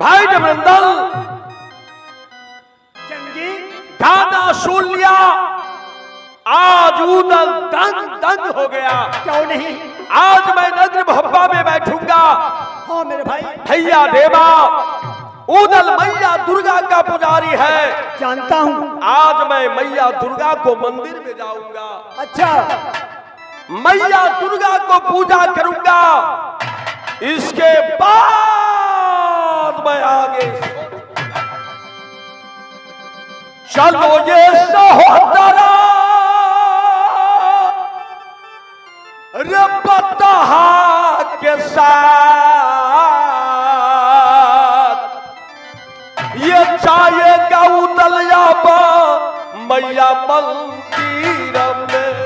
भाई जबरंदल जंगी गाना सुन लिया, आज उदल दंग दंग हो गया। क्यों नहीं? आज मैं नजर मोहब्बा में बैठूंगा। हाँ मेरे भाई। भैया देवा उदल मैया दुर्गा का पुजारी है। जानता हूँ। आज मैं मैया दुर्गा को मंदिर में जाऊंगा। अच्छा, मैया दुर्गा को पूजा करूंगा, इसके बाद मैं आगे चलो ये सहोदरा रब्बता के साथ ये जाएगा उदलिया मैया मंदिर में।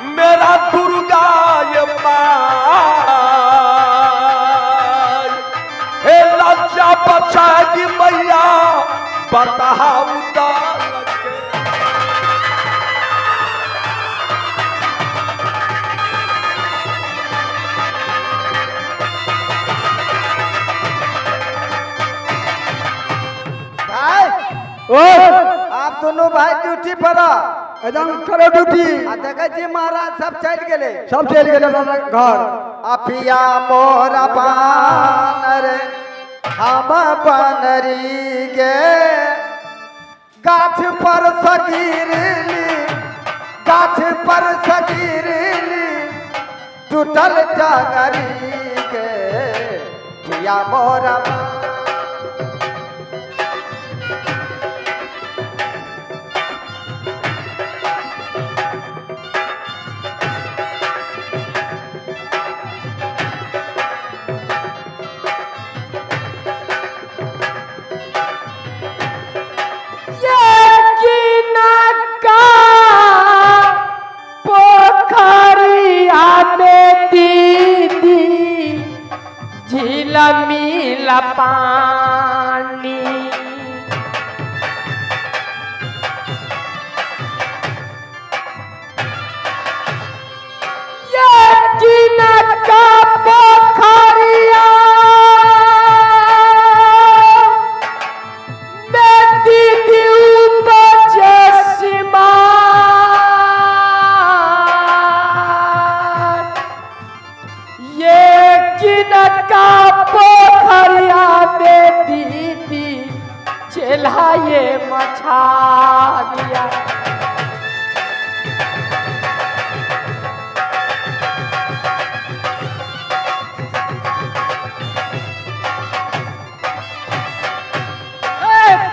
मेरा दुर्गा ये माय हे लज्जा बचाएगी मैया बताओ भाई आप दोनों भाई ड्यूटी पर एकदम करो ड्यूटी। देखा जी महाराज सब चल गए, सब चल गए घर। अपिया मोरा बानर हम बनरी गे गाछ पर सगिरली, गाछ पर सगिरली टूटल जगरी गे पिया मोरा। मिला पानी ये जीना का पोखरिया मैं दीदी उपजे सीमा ये जीना का पोखरिया में दीदी चलाए मछारिया।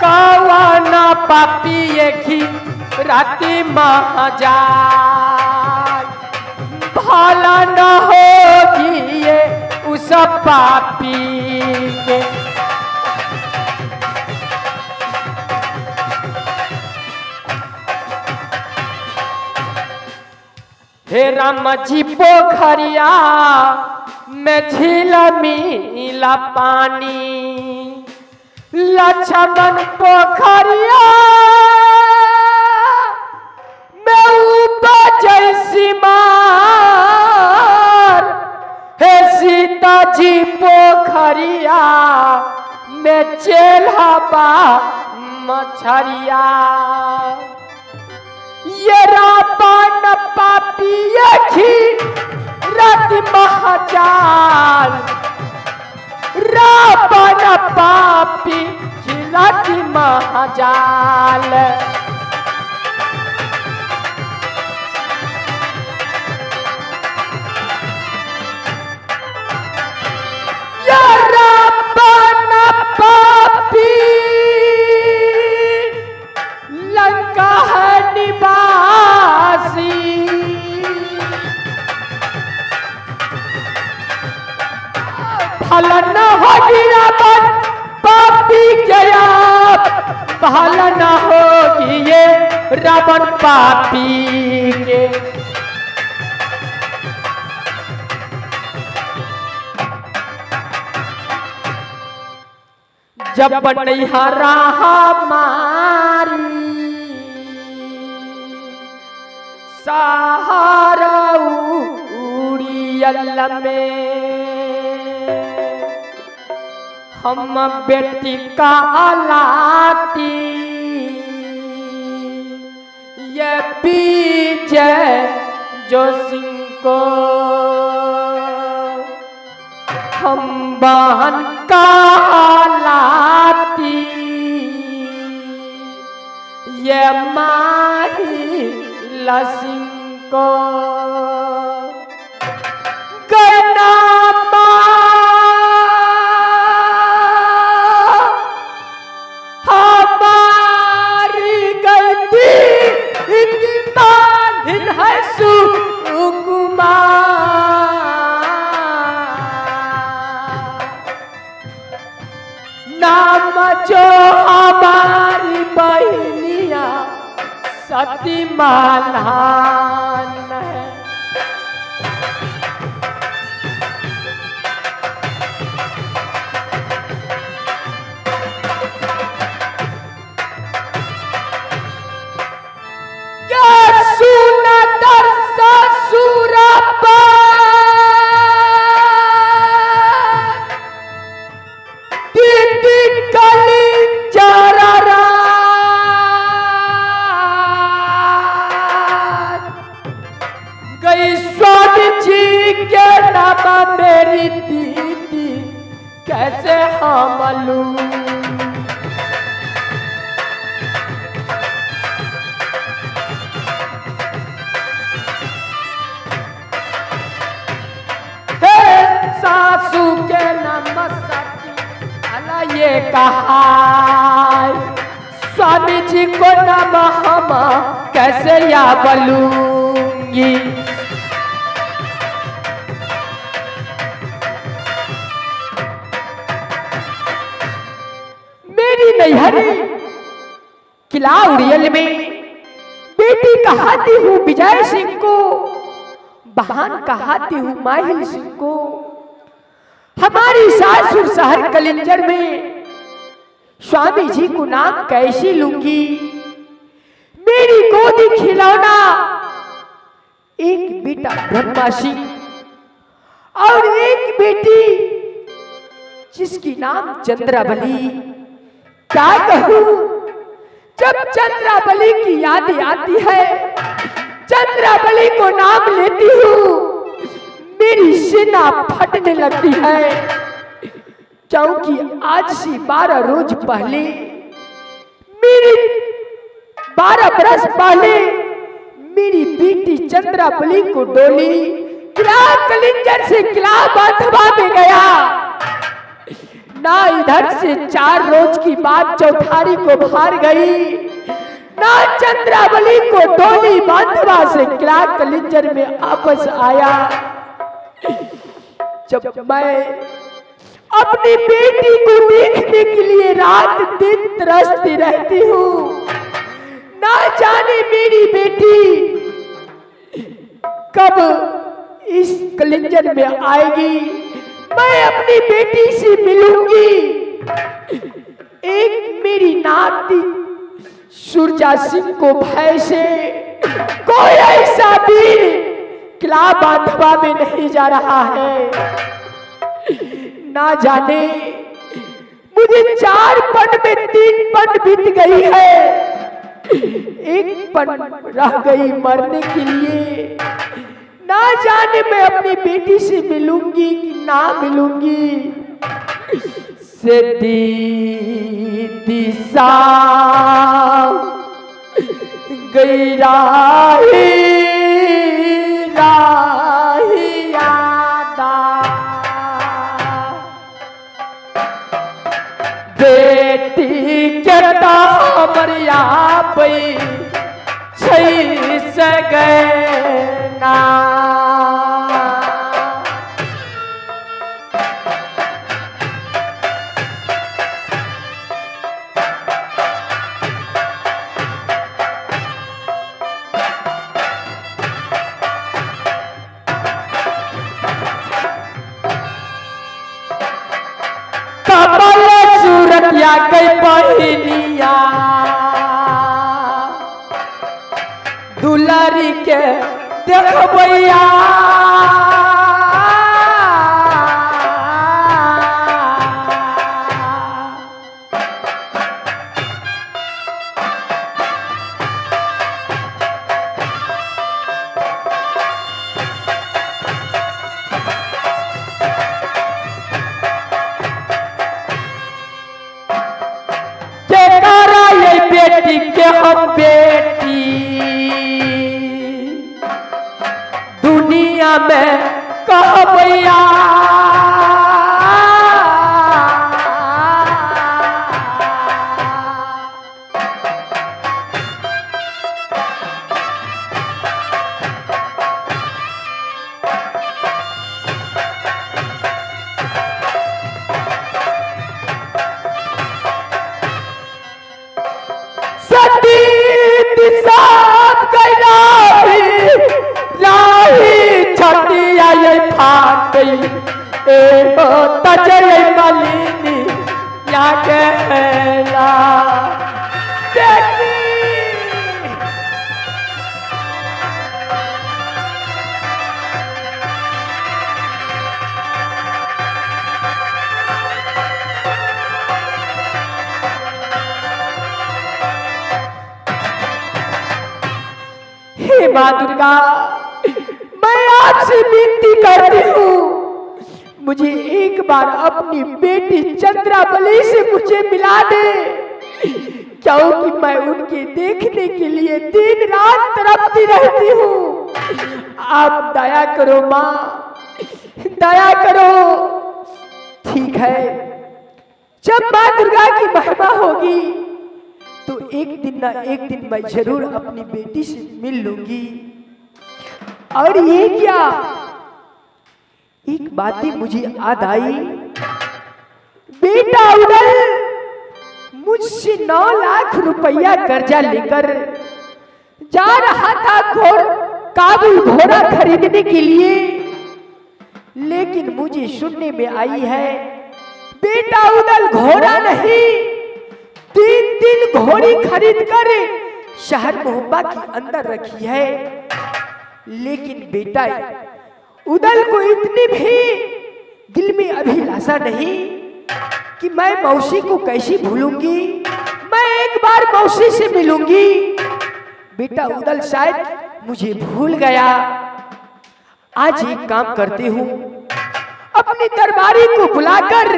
कौना पापी की राती महाजान भला न होगी ये उस पापी के। हे राम जी पोखरिया में झीला मिला पानी लक्ष्मण पोखरिया में उपजे सीमार हे सीता जी पोखरिया में चेल्हाबा मछरिया। ये रावण पापी रति महाजाल रावण पापी रति महाजाल। ये रावण पापी लंका है निवासी फलन हो गिरा पापी गया पालन होगी ये रावण पापी के। जब बनैहरा हमारी सहारा उड़ियल में हम बेटी का लाती ये विजय जो सिंह को हम बहन का लाती ये माही लसिंह को गना हमारी गलती इतमान है सुकुमार नाम जो हमारी बहनिया सती मालान है। क्या सुना दर ससुर दीदी कली जरा गई स्वामी जी के नाम मेरी दीदी कैसे हमलू। सासू के नाम सती अला ये कहा स्वामी जी को नाम हम कैसे या बोलूंगी। मेरी नैहरी किला उड़ियल में बेटी कहाती हूँ विजय सिंह को, बहन कहाती हूँ माहिल सिंह को। हमारी सासुर शहर कलिंजर में स्वामी जी को नाम कैसी लूंगी। मेरी गोदी खिलौना एक बेटा ब्रह्मा सिंह और एक बेटी जिसकी नाम चंद्रावली। क्या कहूं जब चंद्रावली की याद आती है, चंद्रावली को नाम लेती हूँ मेरी सीना फटने लगती है। क्योंकि आज से 12 रोज पहले, मेरी 12 बरस पहले मेरी बेटी चंद्रावली को डोली किला कलिंजर से किला बांधवा में गया। ना इधर से 4 रोज की बात चौठारी को भार गई, ना चंद्रावली को डोली बांधवा से किला कलिंजर में वापस आया। जब मैं अपनी बेटी को देखने के लिए रात दिन तरसती रहती हूँ, ना जाने मेरी बेटी कब इस कलिंजर में आएगी, मैं अपनी बेटी से मिलूंगी। एक मेरी नाती सुरजा सिंह को भय से कोई ऐसा वीर किला बांधवा में नहीं जा रहा है। ना जाने मुझे 4 पन में 3 पन बीत गई है, 1 पन रह गई मरने के लिए। ना जाने मैं अपनी बेटी से मिलूंगी कि ना मिलूंगी। से दिशा गई राही राही यादा बेटी के हमरिया पई छई से गए ना। आ गई बहनिया दुलारी के देखबैया बेटी के हम बेटी दुनिया में कहबैया तजय मलिनी या केला हे माँ दुर्गा, मैं आपसे विनती करती हूँ, मुझे एक बार अपनी बेटी चंद्रावली से मुझे मिला दे, क्योंकि मैं उनके देखने के लिए दिन रात तड़पती रहती हूँ। आप दया करो माँ, दया करो। ठीक है, जब माँ दुर्गा की महिमा होगी तो एक दिन ना एक दिन मैं जरूर अपनी बेटी से मिल लूंगी। और ये क्या, एक बात ही मुझे याद आई, बेटा उदल मुझसे 9 लाख रुपया कर्जा लेकर जा रहा था काबुल घोड़ा खरीदने के लिए, लेकिन मुझे सुनने में आई है बेटा उदल घोड़ा नहीं 3 घोड़ी खरीद कर शहर मोहब्बा के अंदर रखी है। लेकिन बेटा उदल को इतनी भी दिल में अभिलाषा नहीं कि मैं मौसी को कैसे भूलूंगी, मैं एक बार मौसी से मिलूंगी। बेटा उदल शायद मुझे भूल गया। आज एक काम करती हूँ, अपनी दरबारी को बुलाकर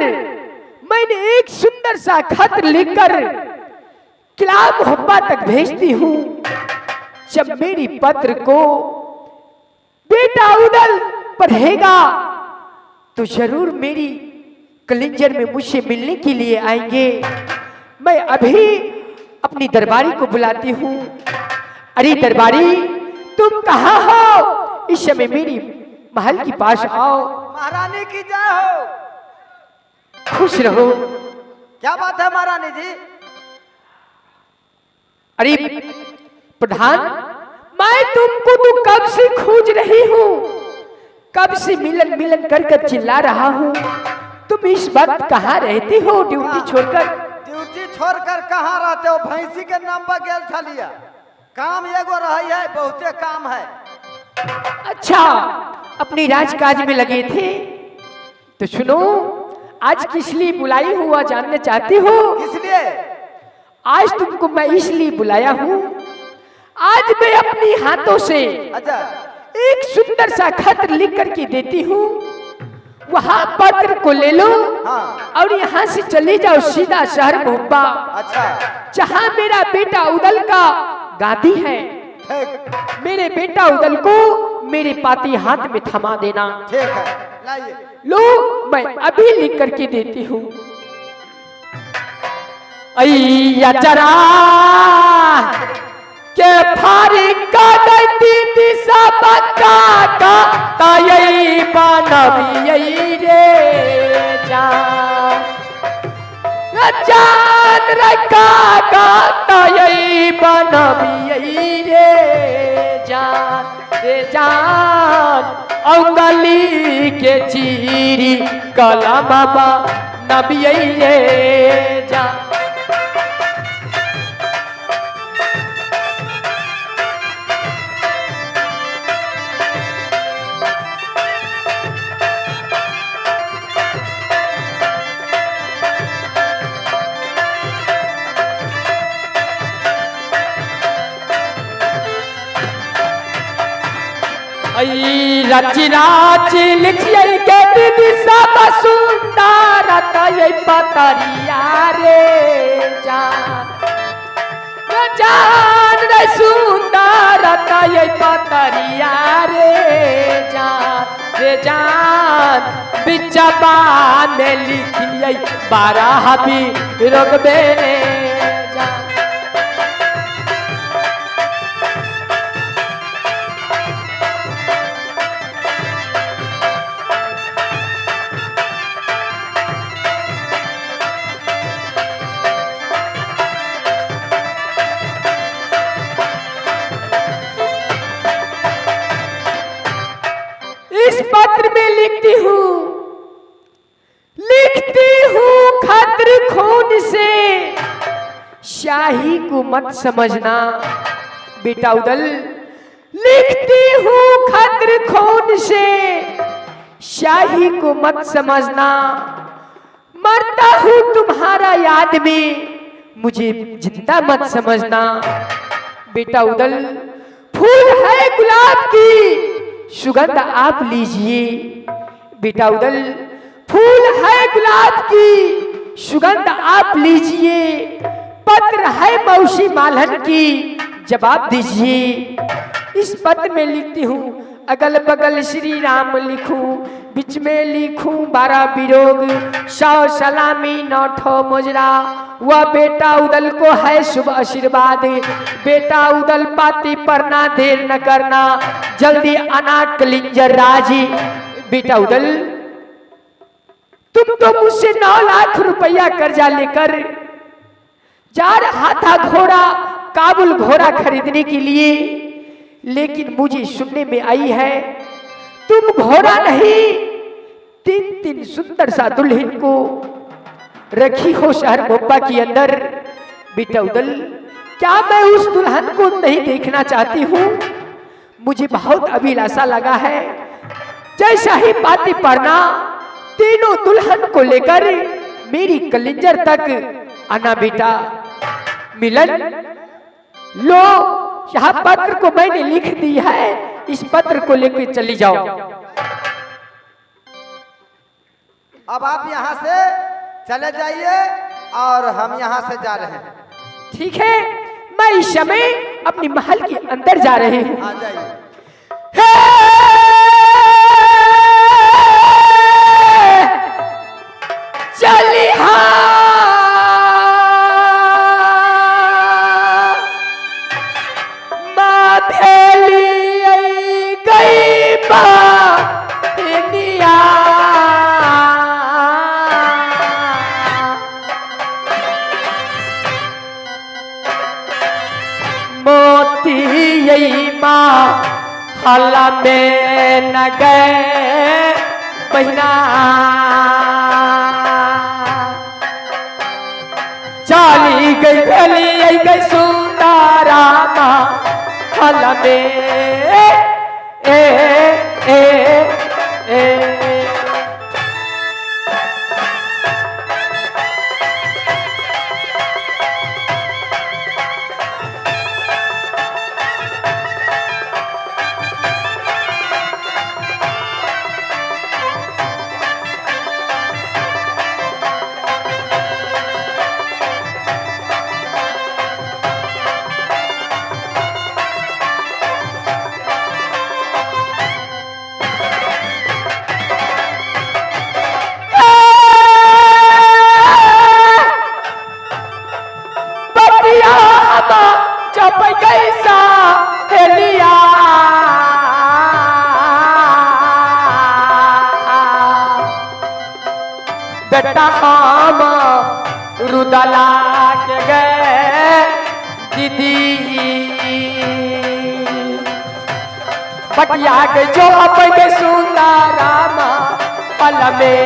मैंने एक सुंदर सा खत लिखकर किला मोहब्बा तक भेजती हूँ। जब मेरी पत्र को बेटा उदल पढ़ेगा तो जरूर मेरी कलिंजर में मुझसे मिलने के लिए आएंगे। मैं अभी अपनी दरबारी को बुलाती हूँ। अरे दरबारी, तुम कहाँ हो? इस समय मेरी महल के पास आओ। महारानी की जय हो। खुश रहो। क्या बात है महारानी जी? अरे प्रधान, मैं तुमको तो कब से खोज रही हूँ, कब से मिलन मिलन कर कर चिल्ला रहा हूँ। तुम इस वक्त कहाँ रहती हो ड्यूटी छोड़कर? ड्यूटी छोड़कर कहाँ रहते हो? भैंसी के नाम पर गेल छलिया। काम एगो रही है, बहुते काम है। अच्छा, अपनी राजकाज में लगे थे। तो सुनो, आज किस लिए बुलाई हुआ जानना चाहती हो? किस लिए? आज तुमको मैं इसलिए बुलाया हूँ, आज मैं अपनी हाथों से अच्छा एक सुंदर सा खत लिख करके देती हूँ। वहाँ पत्र को ले लो। हाँ। और यहाँ से चले जाओ सीधा शहर मोहब्बा। अच्छा, जहाँ मेरा बेटा उदल का गादी है। ठीक। मेरे बेटा उदल को मेरे पाती हाथ में थमा देना। ठीक है, लाइए। लो, मैं अभी लिख करके देती हूँ। अय्या जरा के फारी का दैती दिशा बका का तायई बनबियई रे जान रखा का तायई बनबियई रे जान औंगली के चीरी कलम नबिये जा। रची राची लिखिए के दीदी सब सुंदर तय पतरिया रे जान रे सुंदर तय पतरिया रे जान बिचबा में लिखिए 12 भी रोकबे रे जान। इस पत्र में लिखती हूँ खत्र खून से, शाही को मत समझना बेटा उदल। लिखती हूँ खत्र खून से, शाही को मत समझना। मरता हूँ तुम्हारा याद में, मुझे जिंदा मत समझना बेटा उदल। फूल है गुलाब की, सुगंध आप लीजिए बेटा उदल। फूल है गुलाब की, सुगंध आप लीजिए। पत्र है मौसी मालन की, जवाब दीजिए। इस पत्र में लिखती हूँ अगल बगल श्री राम लिखूं, बीच में लिखूं 12 विरोग, 100 सलामी 9 ठो मुजरा। वह बेटा उदल को है शुभ आशीर्वाद, बेटा उदल पाती पर ना देर न करना, जल्दी आना कलिंजर राजी। बेटा उदल तुम तो मुझसे 9 लाख रुपया कर्जा लेकर जा रहा था घोड़ा, काबुल घोड़ा खरीदने के लिए, लेकिन मुझे सुनने में आई है तुम घोड़ा नहीं 3 सुंदर सा दुल्हन को रखी हो शहर मुंबा के अंदर। बेटा उदल क्या मैं उस दुल्हन को नहीं देखना चाहती हूँ? मुझे बहुत अभिलाषा लगा है। जैसा ही पाती पड़ना तीनों दुल्हन को लेकर मेरी कलिंजर तक आना बेटा। मिलन लो, यह पत्र को मैंने लिख दी है, इस पत्र को लेकर चली जाओ। अब आप यहाँ से चले जाइए और हम यहाँ से जा रहे हैं। ठीक है, मैं इस समय अपनी महल के अंदर जा रही हूँ। आ जाइए। चली गई बानिया मोती यही माँ हला में न गए बहिना, चाली गई भली गई सुंदरा माँ हला में बेटा हम रुदला के गए दीदी बटिया के जो अपन सुंदर रामा पल में